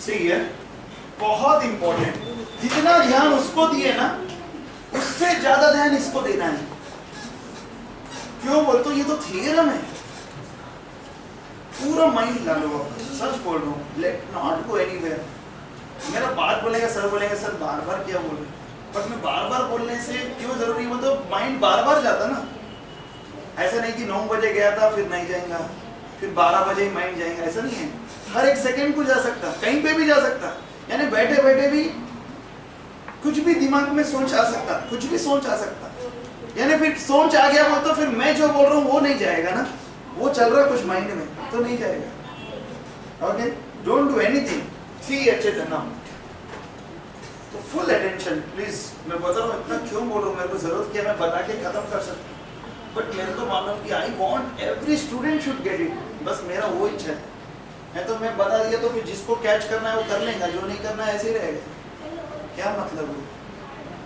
सही है, बहुत इंपॉर्टेंट। जितना ध्यान उसको दिए ना उससे ज्यादा ध्यान इसको देना है। क्यों बोलते हो, ये तो थ्योरम है, पूरा माइंड डालो। सच बोल रहा हूँ, लेट नॉट गो एनीवेयर। मेरा बात बोलेगा सर, बोलेंगे सर बार बार क्या बोल रहे, बट मैं बार बार बोलने से क्यों जरूरी, मतलब माइंड बार बार जाता ना। ऐसा नहीं कि 9 बजे गया था फिर नहीं जाएगा, फिर 12 बजे ही माइंड जाएगा, ऐसा नहीं है। हर एक सेकंड को जा सकता, कहीं पे भी जा सकता, यानी बैठे बैठे भी कुछ भी दिमाग में सोच आ सकता, कुछ भी सोच आ सकता। यानी फिर सोच आ गया वो तो फिर मैं जो बोल रहा हूँ वो नहीं जाएगा ना, वो चल रहा कुछ माइंड में तो नहीं जाएगा। ओके, डोंट डू एनीथिंग, सी अच्छे से ना। तो फुल अटेंशन प्लीज। मैं बता रहा हूँ, इतना क्यों बोल रहा हूँ, मेरे को जरूरत क्या, मैं बता के खत्म कर सकता हूँ, बट मेरे को मालूम कि I want every student should get it, बस मेरा वो इच्छा है। तो मैं बता दिया तो फिर जिसको कैच करना है वो कर लेगा, जो नहीं करना है ऐसे ही रहेगा। क्या मतलब है,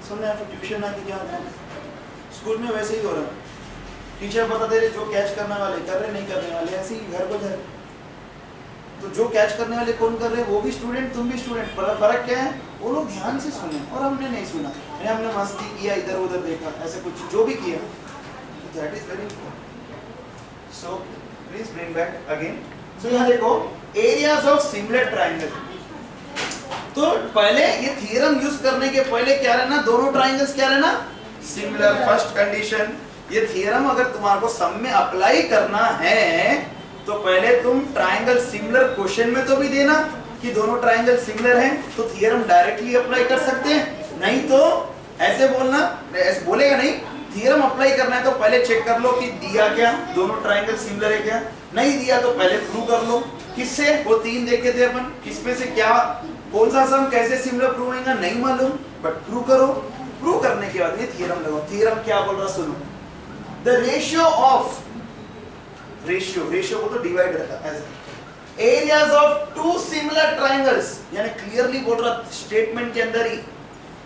सुनने फिर ट्यूशन आके क्या होता है, स्कूल में वैसे ही हो रहा है, टीचर बता दे रहे जो कैच करने वाले कर रहे, नहीं करने वाले ऐसे ही घर को घर। तो जो कैच करने वाले कौन कर रहे हैं, वो भी स्टूडेंट, तुम भी स्टूडेंट। फर्क क्या है, वो लोग ध्यान से सुने और हमने नहीं सुना, हमने मस्ती किया, इधर उधर देखा, ऐसे कुछ जो भी किया, that is very important. So please bring back again. So यहाँ देखो, एरियाज ऑफ सिमिलर ट्राइंगल। तो पहले ये थ्योरम यूज करने के पहले क्या रहना, दोनों ट्राइंगल्स क्या रहना, सिमिलर। फर्स्ट कंडीशन, ये थ्योरम अगर तुम्हारे को सब में अप्लाई करना है तो पहले तुम ट्राइंगल सिमिलर क्वेश्चन में तो भी देना कि दोनों ट्राइंगल सिमिलर हैं, तो थ्योरम डायरेक्टली अप्लाई कर सकते हैं। नहीं तो ऐसे बोलना, ऐसे बोलेगा नहीं, थ्योरम अप्लाई करना है तो पहले चेक कर लो कि दिया क्या, दोनों ट्राइंगल सिमिलर है क्या। नहीं दिया तो पहले प्रूव कर लो। किससे, वो 3 देखे थे अपन, किसमें से क्या, कौन सा सम कैसे सिमिलर प्रूव होगा नहीं मालूम, बट प्रूव करो। प्रूव करने के बाद ये थ्योरम लगाओ। थ्योरम क्या बोल रहा सुनो, द रेशियो ऑफ, रेशियो को तो डिवाइड रखा ऐसे, एरियाज ऑफ 2 सिमिलर ट्राइंगल्स, यानी क्लियरली बोल रहा स्टेटमेंट के अंदर ही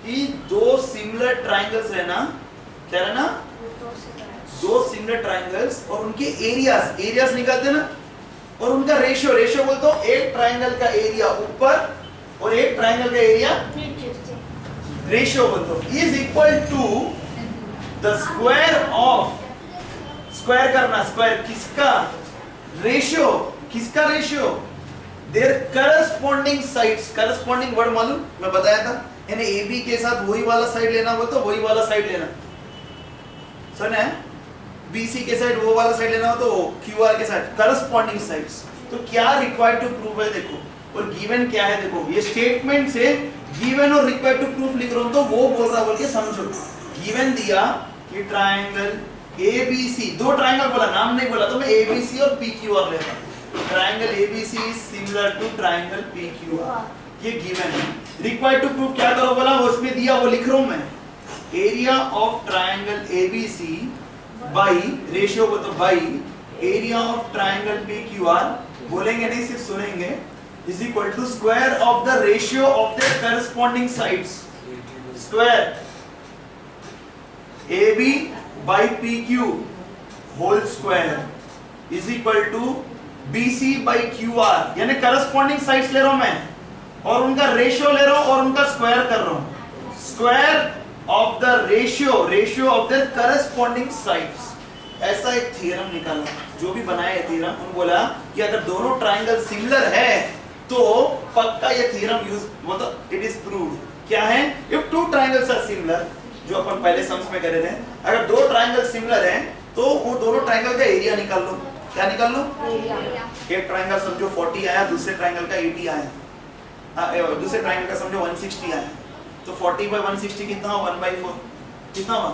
कि 2 सिमिलर ट्राइंगल्स रहना, क्या रहना, 2 सिमिलर ट्राइंगल्स और उनके एरियाज निकालते ना, और उनका रेशियो बोलते हो एक ट्राइंगल का एरिया ऊपर और एक ट्राइंगल का एरिया, रेशियो बोलते हो, is equal to the square of, square करना, स्क्वायर किसका, रेशियो, किसका ratio, there corresponding sides. Corresponding word मालूम, मैं बताया था, यानी ए बी के साथ वही वाला साइड लेना हो तो वही वाला साइड लेना, सुना है, BC के साइड वो वाला साइड लेना हो तो QR के साइड, करस्पॉन्डिंग साइड्स। तो क्या रिक्वायर्ड टू प्रूव है देखो, और गिवन क्या है देखो, ये स्टेटमेंट से गिवन और रिक्वायर्ड टू प्रूफ लिख रहा हूं तो वो बोल रहा बोल के समझो। गिवन दिया कि ट्राइंगल ABC, 2 ट्राइंगल बोला, नाम नहीं बोला, तो मैं ABC और PQR लेता हूं। Triangle ABC is similar to triangle PQR, ये गिवन है। रिक्वायर्ड टू प्रूफ क्या करो बोला, वो उसमें दिया, वो लिख रहा हूं मैं, area of triangle ABC by ratio को तो by area of triangle PQR, बोलेंगे नहीं सिर्फ सुनेंगे, is equal to square of the ratio of the corresponding sides, square AB by PQ whole square is equal to BC by QR, यानी corresponding sides ले रहा हूं मैं और उनका रेशियो ले रहा हूं और उनका स्क्वायर कर रहा हूं, square of the ratio of the corresponding sides. ऐसा एक थ्योरम निकाला, जो भी बनाया है थ्योरम, उन्होंने बोला कि अगर दोनों ट्राइंगल सिमिलर है तो पक्का ये थ्योरम यूज, वो तो इट इज प्रूव्ड। क्या है, इफ 2 ट्राइंगल्स आर सिमिलर, जो अपन पहले सम्स में कर रहे थे, अगर 2 ट्राइंगल सिमिलर हैं तो वो दोनों ट्राइंगल का एरिया निकाल लो। क्या निकाल लो, एरिया। एक ट्राइंगल समझो 40 आया, दूसरे ट्राइंगल का 80 आया, दूसरे ट्राइंगल का समझो 160 आया, तो 40 by 160 कितना हुआ, 1/4 कितना हुआ,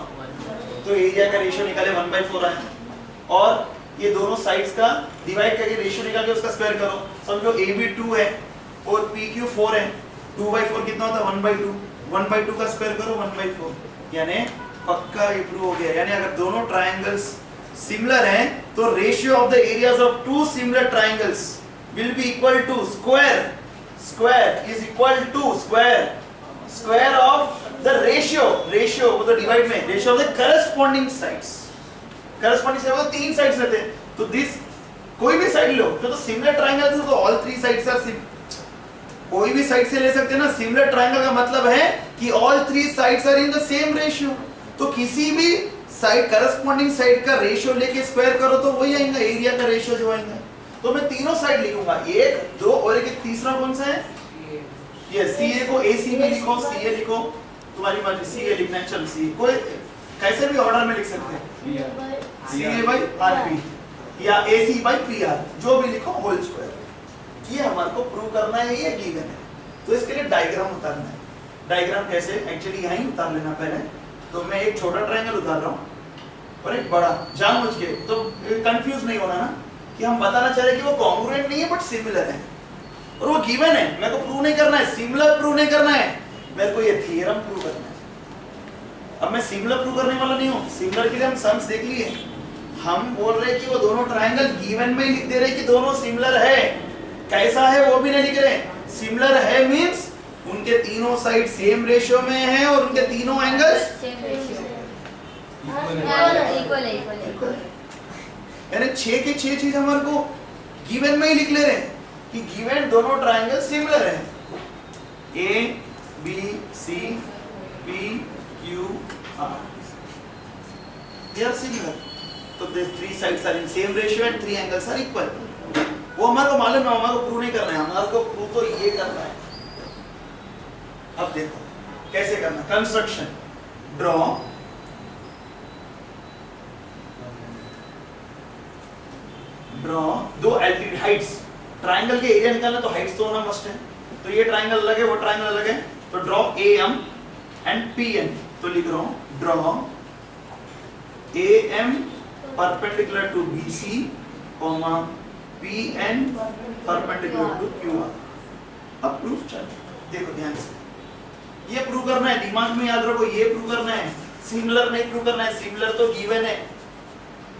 तो एरिया का रेशियो निकाले 1/4 आया। और ये दोनों साइड्स का डिवाइड करके रेशियो निकाल के उसका स्क्वायर करो, समझो AB 2 है और PQ 4 है, 2/4 कितना होता है, 1/2, 1/2 का स्क्वायर करो 1/4, यानी पक्का ये प्रूव हो गया। यानी अगर दोनों ट्राइंगल्स सिमिलर हैं तो ratio of the areas of 2 similar triangles will be equal to square is equal to square of the ratio वो तो डिवाइड में, ratio of the corresponding sides. Corresponding side मतलब 3 साइड्स रहते हैं, तो दिस कोई भी साइड लो तो सिमिलर ट्राइंगल तो ऑल 3 साइड्स आर सिमिलर, कोई कोई भी साइड से ले सकते हैं ना। सिमिलर ट्रायंगल का मतलब है कि all three sides are in the same ratio. तो किसी भी साइड करस्पॉन्डिंग साइड का रेशियो लेके स्क्वायर करो तो वही आएगा, एरिया का रेशियो जो आएगा। तो मैं तीनों साइड लिखूंगा, एक, दो और एक तीसरा कौन सा है? ये सीए को एसी में लिखो, सीए लिखो, तुम्हारी मर्जी, सीए लिखना है, चल सीए कोई कैसे भी ऑर्डर में लिख सकते हैं, सीए बाई आरपी या एसी बाई पीआर, जो भी लिखो होल स्क्वायर। ये हमारे को प्रूव करना है, ये गिवन है। तो इसके लिए डायग्राम उतारना है। डायग्राम कैसे? एक्चुअली यहीं उतार लेना पहले। तो मैं एक छोटा ट्रायंगल उतार रहा हूँ और एक बड़ा, जानबूझ के, तो कंफ्यूज नहीं होना ना कि हम बताना चाह रहे कि वो कॉन्ग्रुएंट नहीं है बट सिमिलर है और वो गिवन है। मेरे को प्रूव नहीं करना है, सिमिलर प्रूव नहीं करना है, मेरे को ये थ्योरम प्रूव करना है। अब मैं सिमिलर प्रूव करने वाला नहीं हूँ। सिमिलर के लिए हम सम्स देख लिए, हम बोल रहे हैं कि वो दोनों ट्रायंगल गिवन में ही लिख दे रहे कि दोनों सिमिलर है। कैसा है वो भी नहीं लिख रहे। सिमिलर है मींस उनके तीनों साइड सेम रेशियो में है और उनके तीनों एंगल्स सेम रेशियो इक्वल है। यानी 6 के 6 चीज हमारे को गिवन में ही लिख ले रहे हैं कि गिवन दोनों ट्रायंगल सिमिलर है। A B C P Q R, they are similar. तो the three sides are in same ratio and three angles are equal। वो हमारे को मालूम है, हमारे को प्रूव नहीं करना है, हमारे को प्रूव तो ये करना है। अब देखो कैसे करना। कंस्ट्रक्शन, ड्रॉ दो एल्टीट्यूड हाइट्स। ट्रायंगल के एरिया निकालना तो हाइट्स तो होना मस्ट है। तो ये ट्रायंगल अलग है, वो ट्रायंगल अलग है। तो draw A M and P N. तो लिख रहा हूं draw A M perpendicular to BC, PN perpendicular to QR। अब प्रूफ चल, देखो ध्यान से, ये प्रूव करना है, दिमाग में याद रखो, ये प्रूव करना है। सिमिलर नहीं प्रूव करना है, सिमिलर तो गिवन है,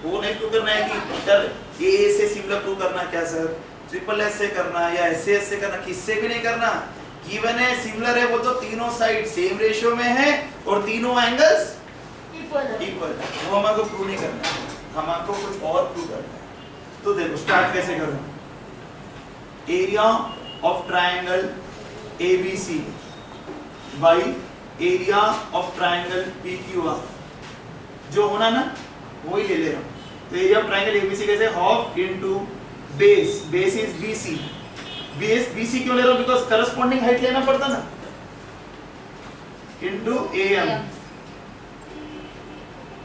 वो नहीं प्रूव करना है कि सर ए से सिमिलर प्रूव करना क्या सर, ट्रिपल एस से करना या एस से करना, किससे भी नहीं करना। गिवन है, सिमिलर है, वो तो तीनों साइड सेम रेशियो में है और तीनों एंगल्स इक्वल। वो हमारे को प्रूव नहीं करना है, हमारे को कुछ और प्रूव करना है। तो देखो स्टार्ट कैसे करूं। Area of triangle ABC by area of triangle PQR, जो होना ना वही ले ले रहा हूं। तो एरिया ऑफ ट्रायंगल ABC कैसे, half into base, base is BC। Base BC क्यों ले रहा हूं? बिकॉज़ करस्पॉन्डिंग हाइट लेना पड़ता ना, into AM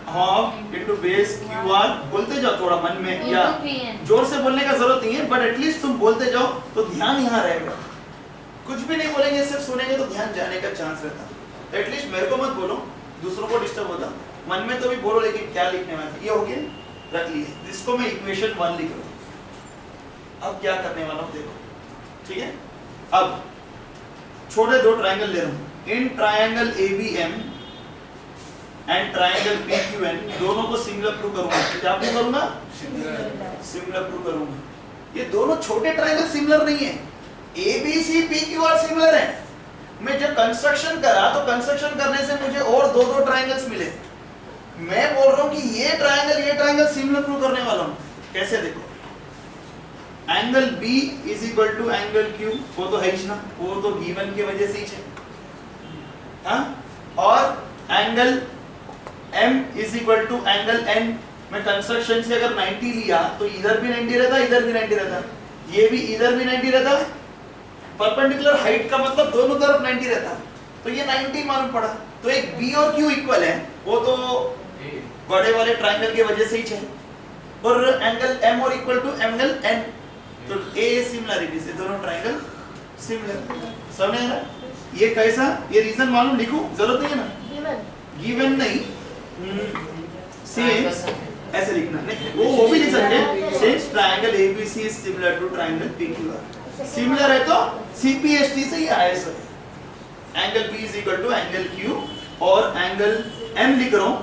half into base QR। बोलते जाओ थोड़ा मन में, या जोर से बोलने का जरूरत नहीं है, बट एटलीस्ट तुम बोलते जाओ तो ध्यान यहाँ रहेगा। कुछ भी नहीं बोलेंगे, सिर्फ सुनेंगे तो ध्यान जाने का चांस रहता है। एटलीस्ट मेरे को मत बोलो, दूसरों को डिस्टर्ब होता। मन में तो भी बोलो, लेकिन क्या लिखने वाला, ये हो गया, रख लिए। जिसको मैं इक्वेशन 1 लिख रहा हूँ। अब क्या करने वाला हूँ देखो, ठीक है। अब छोटे दो ट्रायंगल ले रहा हूँ। In triangle ABM and triangle PQN, दोनों को सिमिलर प्रूव करूंगा। क्या प्रूव करूंगा? सिमिलर प्रूव करूंगा। ये दोनों छोटे ट्रायंगल सिमिलर नहीं है, ABC PQR सिमिलर है। मैं जब कंस्ट्रक्शन करा तो कंस्ट्रक्शन करने से मुझे और दो ट्रायंगल्स मिले। मैं बोल रहा हूं कि ये ट्रायंगल सिमिलर प्रूव करने वाला हूं। कैसे देखो, angle B is equal to angle Q, वो तो है ही ना, वो तो गिवन की वजह से ही है। हाँ, और angle M is equal to angle N। मैं कंस्ट्रक्शन से अगर 90 लिया तो इधर भी 90 रहता, इधर भी 90 रहता, ये भी इधर भी 90 रहता। परपेंडिकुलर हाइट का मतलब दोनों तरफ 90 रहता, तो ये 90 मालूम पड़ा। तो एक B और Q इक्वल है, वो तो बड़े वाले ट्रायंगल की वजह से ही है। और एंगल M और इक्वल टू एंगल N, तो A सिमिलरिटी से दोनों ट्रायंगल सिमिलर। समझ आ रहा? ये कैसा, ये रीजन मालूम लिखूं, जरूरत नहीं है ना, गिवन नहीं, सेम ऐसे लिखना नहीं, वो भी लिख सकते हैं। Since triangle ABC is similar to triangle PQR, similar है तो CPST से ही आया sir. Angle B is equal to angle Q और एंगल M लिख रहा हूं।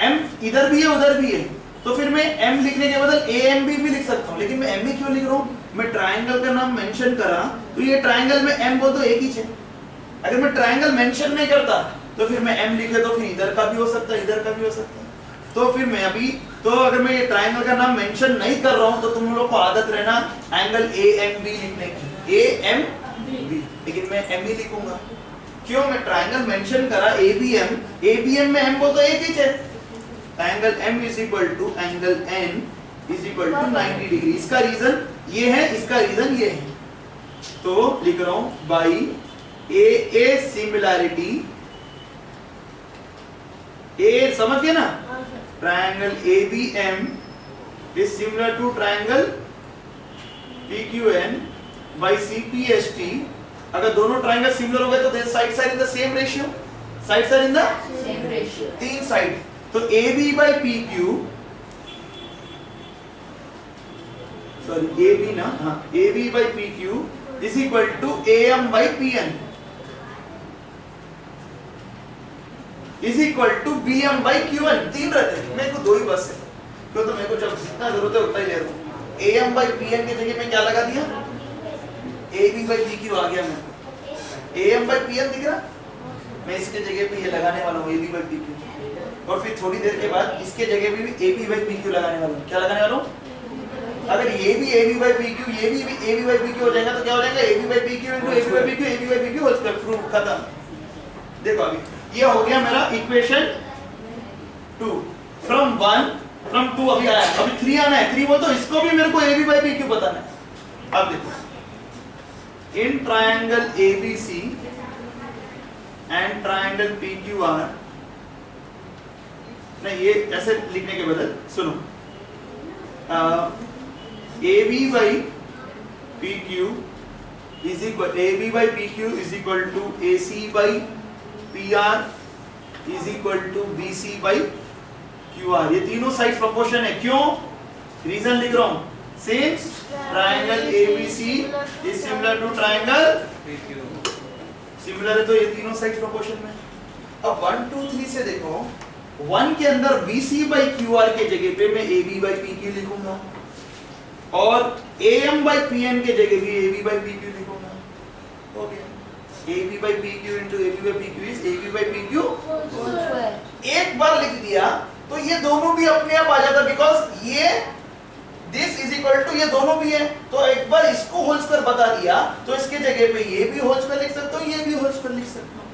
M इधर भी है उधर भी है, तो फिर मैं M लिखने के बदल AMB भी लिख सकता हूं। लेकिन मैं M ही क्यों लिख रहा हूं? मैं ट्रायंगल का नाम मेंशन करा तो ये ट्रायंगल में M बोल तो एक ही है। अगर मैं ट्रायंगल मेंशन नहीं करता तो फिर मैं M लिखे तो फिर इधर का भी हो सकता है, इधर का भी हो सकता है। तो फिर मैं अभी तो अगर मैं ये ट्रायंगल का नाम मेंशन नहीं कर रहा हूं तो तुम लोग को आदत रहना एंगल AMB लिखने की। AM बी, लेकिन मैं एम ही लिखूंगा। क्यों? मैं ट्राइंगल मेंशन करा एबीएम, एबीएम में एम को तो एक ही है, angle M is equal to angle N is equal to 90 degree. इसका रीजन ये है, इसका रीजन ये है। तो लिख रहा हूं बाई ए सिमिलैरिटी, ए समझ गए ना, triangle ABM is similar to triangle PQN by CPST. अगर दोनों ट्राइंगल सिमिलर हो गए तो sides are in the same ratio, sides are in the same ratio, तीन साइड। तो AB by PQ, sorry AB ना, हाँ AB by PQ is equal to AM by PN is equal to BM by QN। तीन रहते हैं, मेरे को दो ही बस है, क्यों? तो मेरे को जब जितना जरूरत है उतना ही ले रहा हूँ। AM बाई PN की जगह में क्या लगा दिया? AB बाई PQ आ गया मेरे को। AM बाई PN दिख रहा, मैं इसके जगह पे ये लगाने वाला हूँ AB बाई PQ, और फिर थोड़ी देर के बाद इसके जगह पे भी AB बाई PQ लगाने वाला हूँ। क्या लगाने वाला हूँ? अगर ये भी AB बाई PQ, ये भी AB बाई PQ हो जाएगा तो क्या हो जाएगा? AB by PQ into AB by PQ, AB by PQ whole square, proof खत्म। देखो अभी ये हो गया मेरा इक्वेशन 2 फ्रॉम 1 फ्रॉम 2 अभी आया, अभी 3 आना है। 3 बोल तो इसको भी मेरे को AB बाई PQ बताना है। अब देखो in triangle ABC and triangle PQR, नहीं ये ऐसे लिखने के बदल सुनो, AB by PQ is equal, AB by PQ is equal to AC by PR is equal to BC by QR। ये तीनों साइड प्रोपोर्शन है। क्यों? रीजन लिख रहा हूं, since triangle ABC is similar to triangle PQ, similar है तो ये तीनों साइड प्रोपोर्शन में। अब 1 2 3 से देखो, 1 के अंदर BC बाई QR के जगह पे मैं AB बाई PQ लिखूंगा, और AM बाई PN के जगह भी AB बाई PQ लिखूंगा। हो गया, AB by PQ into AB by PQ is AB by PQ whole square. एक बार लिख दिया तो ये दोनों भी अपने आप आ जाता, बिकॉज ये दिस इज इक्वल टू ये दोनों भी है, तो एक बार इसको होल स्क्वायर बता दिया तो इसके जगह पे ये भी होल स्क्वायर लिख सकता हूं, ये भी होल स्क्वायर लिख सकता हूं।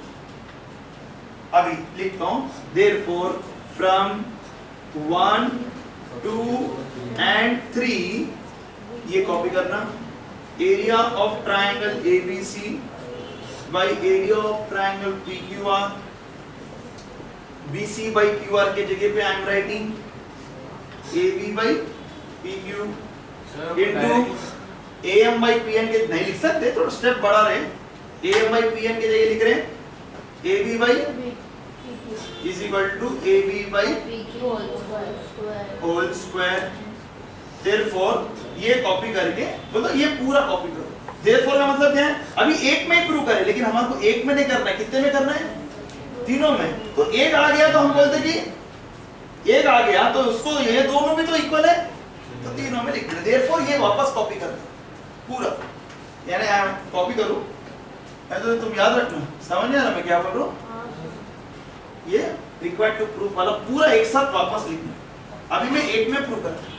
अभी लिखता हूं therefore from 1 2 and 3 ये कॉपी करना, area of triangle ABC by area of triangle PQR, BC by QR के जगह पे I am writing AB by PQ into AM by PN के, नहीं लिख सकते थोड़ा स्टेप बढ़ा रहे, AM बाय PN के जगह लिख रहे हैं AB by is equal to AB by PQ whole square. Therefore ये कॉपी करके बोलो, ये पूरा कॉपी करो। देयरफॉर का मतलब क्या है? अभी एक में ही प्रूव करें, लेकिन हमको एक में नहीं करना है, कितने में करना है? तीनों में। तो एक आ गया तो हम बोलते कि एक आ गया तो उसको ये दोनों भी तो इक्वल है, तो तीनों में लिख दें। देयरफॉर ये वापस कॉपी कर दो पूरा, यानी कॉपी करो, तो तुम याद रखना, समझ नहीं आ रहा मैं क्या बोल रहा हूँ? ये रिक्वायर्ड टू प्रूफ वाला पूरा एक साथ वापस लिखना। अभी मैं एक में प्रूव करता हूं।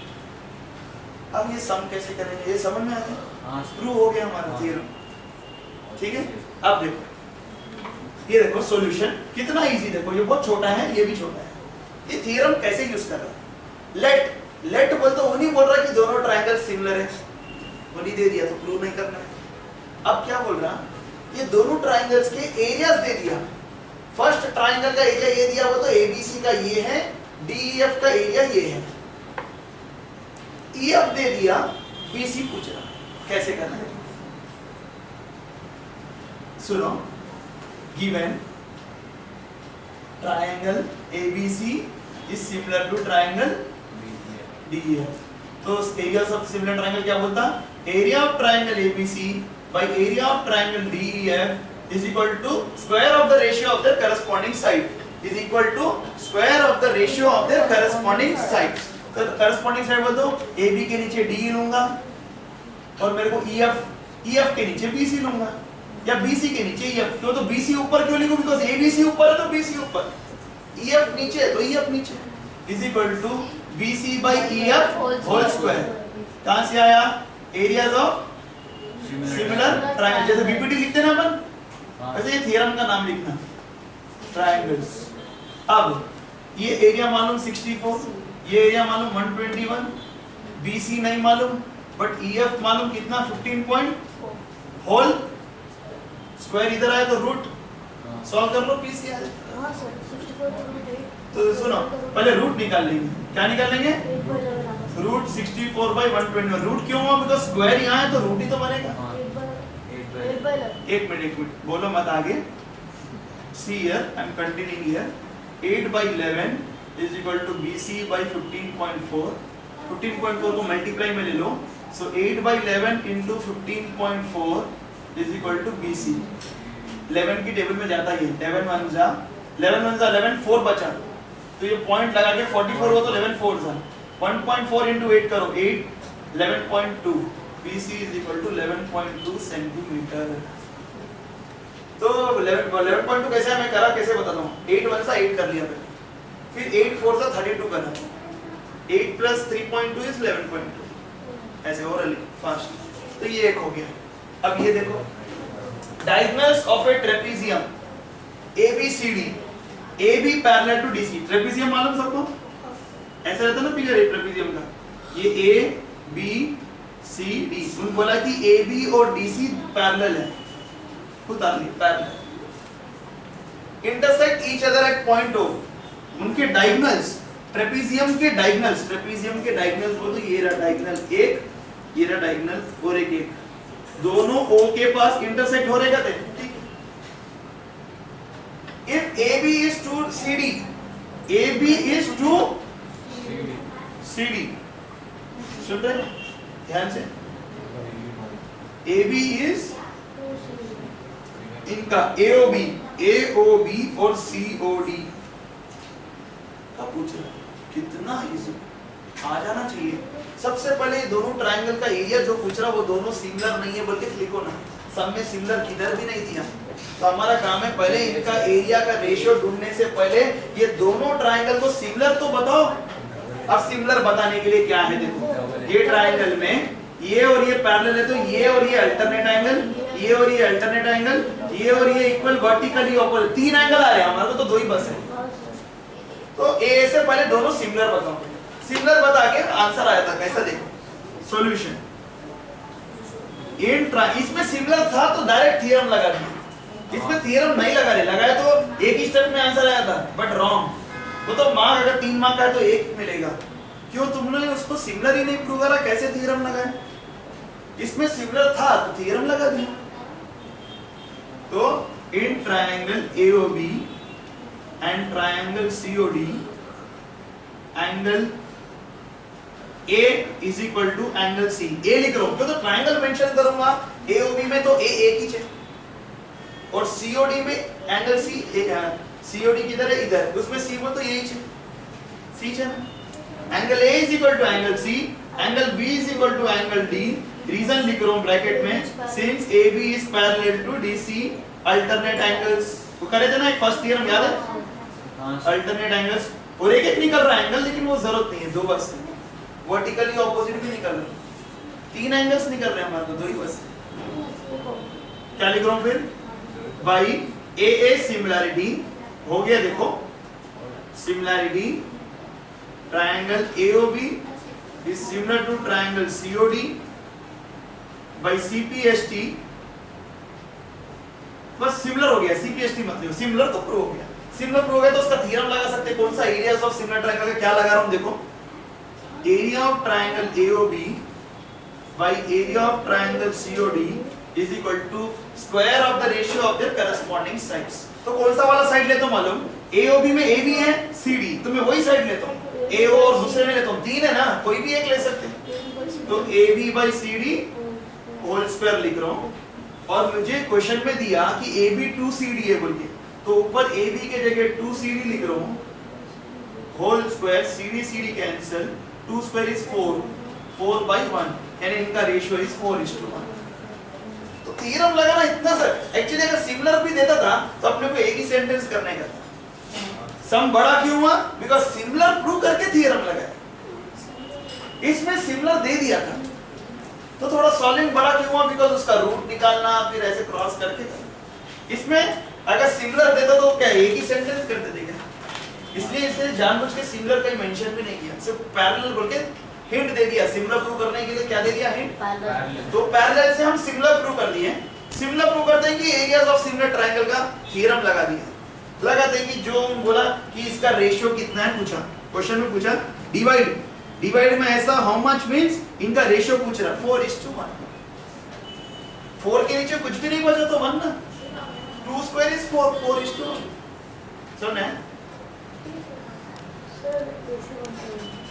अब ये सम कैसे करेंगे ये समझ में आ गया? हां, प्रूव हो गया हमारा थ्योरम। ठीक है, अब देखो ये देखो सॉल्यूशन कितना इजी, देखो ये बहुत छोटा है, ये भी छोटा है। ये थ्योरम कैसे यूज कर रहा है? लेट बोल तो वो नहीं बोल रहा कि दोनों ट्रायंगल सिमिलर है, वो नहीं दे दिया तो प्रूव नहीं करना है। अब क्या बोल रहा, ये दोनों ट्रायंगल्स के एरियाज दे दिया। फर्स्ट ट्रायंगल का एरिया ये दिया हुआ तो ABC का ये है, DEF का एरिया ये है, EF दे दिया, BC पूछ रहा कैसे करना है। सुनो, given triangle ABC is similar to triangle DEF, तो एरियाज ऑफ सिमिलर ट्रायंगल क्या बोलता? Area of triangle ABC by area of triangle DEF is equal to square of the ratio of their corresponding side is equal to square of the ratio of their corresponding sides। तो corresponding side बोल दो, AB के नीचे DE लूंगा और मेरे को EF के नीचे BC लूंगा, या BC के नीचे EF। क्यों? तो BC ऊपर क्यों लिखूं? बिकॉज़ ABC ऊपर है तो BC ऊपर, EF नीचे है तो EF नीचे, is equal to BC by EF whole square। कहां से आया? Areas of similar triangle. जैसे बीपीटी लिखते हैं ना अपन, वैसे ये थ्योरम का नाम लिखना, ट्रायंगल्स। अब ये एरिया मालूम 64, ये एरिया मालूम 121, बीसी नहीं मालूम, बट ईएफ मालूम कितना 15 पॉइंट, होल स्क्वायर इधर आए तो रूट, सॉल्व कर लो पीसी आ जाए। हाँ सर 64 तो रूट 8। तो सुनो पहले रूट निकाल लेंगे, क्या निकाल लेंगे, 8/11 आएगा सर। रूट 64/121। रूट क्यों हुआ, बिकॉज़ स्क्वायर यहाँ है तो रूट ही तो बनेगा। 8/11। एक मिनट बोलो मत आगे। See here I am continuing here, 8/11 is equal to BC by 15.4। 15.4 को मल्टीप्लाई में ले लो, so 8/11 into 15.4 is equal to BC। 11 की टेबल में जाता ही है, 11 1 जा 11 4 बचा, तो ये पॉइंट लगा के 44 हुआ तो 11 4 जा 1.4 into 8 करो, 8 11.2, BC is equal to 11.2 centimetre. तो 11.2 कैसे है मैं करा, कैसे बताता हूँ, 8 1 सा 8 कर लिया पहले, फिर 8 4 सा 32 करा, 8 plus 3.2 is 11.2, ऐसे ओरली फास्ट। तो ये एक हो गया। अब ये देखो, diagonals of a trapezium ABCD, AB parallel to DC। Trapezium मालूम सबको, ऐसा रहता है ना फिगर ट्रेपेजियम का, ये A B C D, उन्होंने बोला कि AB और DC पैरेलल है, उतार ली parallel, intersect each other at point O। उनके डायगोनल्स, ट्रेपेजियम के डायगोनल्स बोलो, ये रहा डायगोनल एक, ये रहा डायगोनल और एक, दोनों O के पास इंटरसेक्ट हो रहेगा, ठीक है। If AB is to CD, AB is to CD, सुन रहे हैं ध्यान से, AB is इनका AOB और COD का पूछ रहा, कितना इजी, आ जाना चाहिए। सबसे पहले ये दोनों ट्रायंगल का एरिया जो पूछ रहा वो दोनों सिमिलर नहीं है, बल्कि लिखो ना, सब में सिमिलर किधर भी नहीं दिया। तो हमारा काम है पहले इनका एरिया का रेशियो ढूंढने से पहले ये दोनों ट्रायंगल को सिमिलर तो बताओ। अब सिमिलर बताने के लिए क्या है, देखो ये ट्रायंगल में ये और ये पैरेलल है, तो ये और ये अल्टरनेट एंगल, ये और ये अल्टरनेट एंगल, ये और ये इक्वल वर्टिकली ऑपोजिट, 3 एंगल आ रहे हैं हमारे को, तो 2 ही बस है। तो ए से पहले दोनों सिमिलर बताओ, सिमिलर बता के आंसर आया था कैसा, देखो सॉल्यूशन। इसमें सिमिलर था तो डायरेक्ट थ्योरम लगा दिया, इसमें थ्योरम नहीं लगाया तो एक ही स्टेप में आंसर आया था, बट रॉन्ग। वो तो मार्क अगर 3 मार्क का है तो 1 मिलेगा, क्यों, तुमने उसको सिमिलर ही नहीं प्रूव करा, कैसे थ्योरम लगाए। इसमें सिमिलर था तो थ्योरम लगा दिया। तो in triangle AOB and triangle COD, angle A is equal to angle C। A लिख रहा हूं क्यों, तो ट्रायंगल मेंशन करूंगा, AOB में तो A एक ही है, और COD में एंगल C, COD किधर है, इधर, उसमें C में तो यही है, C है ना। Angle A is equal to angle C, angle B is equal to angle D। Reason लिख रहा हूं ब्रैकेट में, since AB is parallel to DC alternate angles. वो करे थे ना एक फर्स्ट थ्योरम, याद है, अल्टरनेट एंगल्स, और एक निकल रहा है एंगल, लेकिन वो जरूरत नहीं है, 2 बस है, वर्टिकली ऑपोजिट भी निकल रहे, 3 एंगल्स निकल रहे हैं हमारे को, 2 ही बस। क्या लिख रहा हूं फिर, बाई AA सिमिलैरिटी हो गया, देखो similarity triangle AOB is similar to triangle COD by CPST। बस सिमिलर हो गया, CPST मत लियो, सिमिलर तो प्रूव हो गया। सिमिलर प्रूव हो गया तो उसका थ्योरम लगा सकते हैं, कौन सा, एरियाज ऑफ सिमिलर ट्रायंगल का। क्या लगा रहा हूं, देखो area of triangle AOB by area of triangle COD is equal to square of the ratio of their corresponding sides। तो कौन सा वाला साइड लेता हूं मालूम, AOB में AB है, CD, तो मैं वही साइड लेता हूं, AO और दूसरे में लेता हूं, 3 है ना, कोई भी एक ले सकते हैं। तो AB by CD whole square लिख रहा हूं, और मुझे क्वेश्चन में दिया कि AB 2CD है बोल के, तो ऊपर AB के जगह 2CD लिख रहा हूं, whole square, CD cancel, 2 square is 4, 4/1, यानी इनका रेशियो इज 4:1। तो थ्योरम लगाना इतना सर, एक्चुअली अगर सिमिलर भी देता था तो अपने को एक ही सेंटेंस करने का था। सम बड़ा क्यों हुआ, बिकॉज़ सिमिलर प्रूव करके थ्योरम लगाया। इसमें सिमिलर दे दिया था, तो थोड़ा सॉल्विंग बड़ा क्यों हुआ, बिकॉज उसका रूट निकालना फिर ऐसे क्रॉस करके करना। इसमें अगर सिमिलर देता तो क्या एक ही सेंटेंस कर देते क्या, इसलिए इसने जानबूझ के सिमिलर का मेंशन भी नहीं किया, सिर्फ पैरेलल बोल के हिंट दे दिया। सिमिलर प्रूव करने के लिए क्या दे दिया, हिंट। पैरेलल। तो पैरेलल से हम सिमिलर प्रूव कर दिए। सिमिलर प्रूव करते हैं कि एरियाज ऑफ सिमिलर ट्रायंगल का थ्योरम लगा दिया। लगाते हैं कि जो बोला कि इसका रेशियो कितना है, पूछा क्वेश्चन में, पूछा डिवाइड, डिवाइड में ऐसा हाउ मच मींस इनका रेशियो पूछ रहा 4:1। 4 के नीचे कुछ भी नहीं बचा तो 1 ना, 2 स्क्वायर इज 4, 4:1। समझ में? Sir ratio 1:1।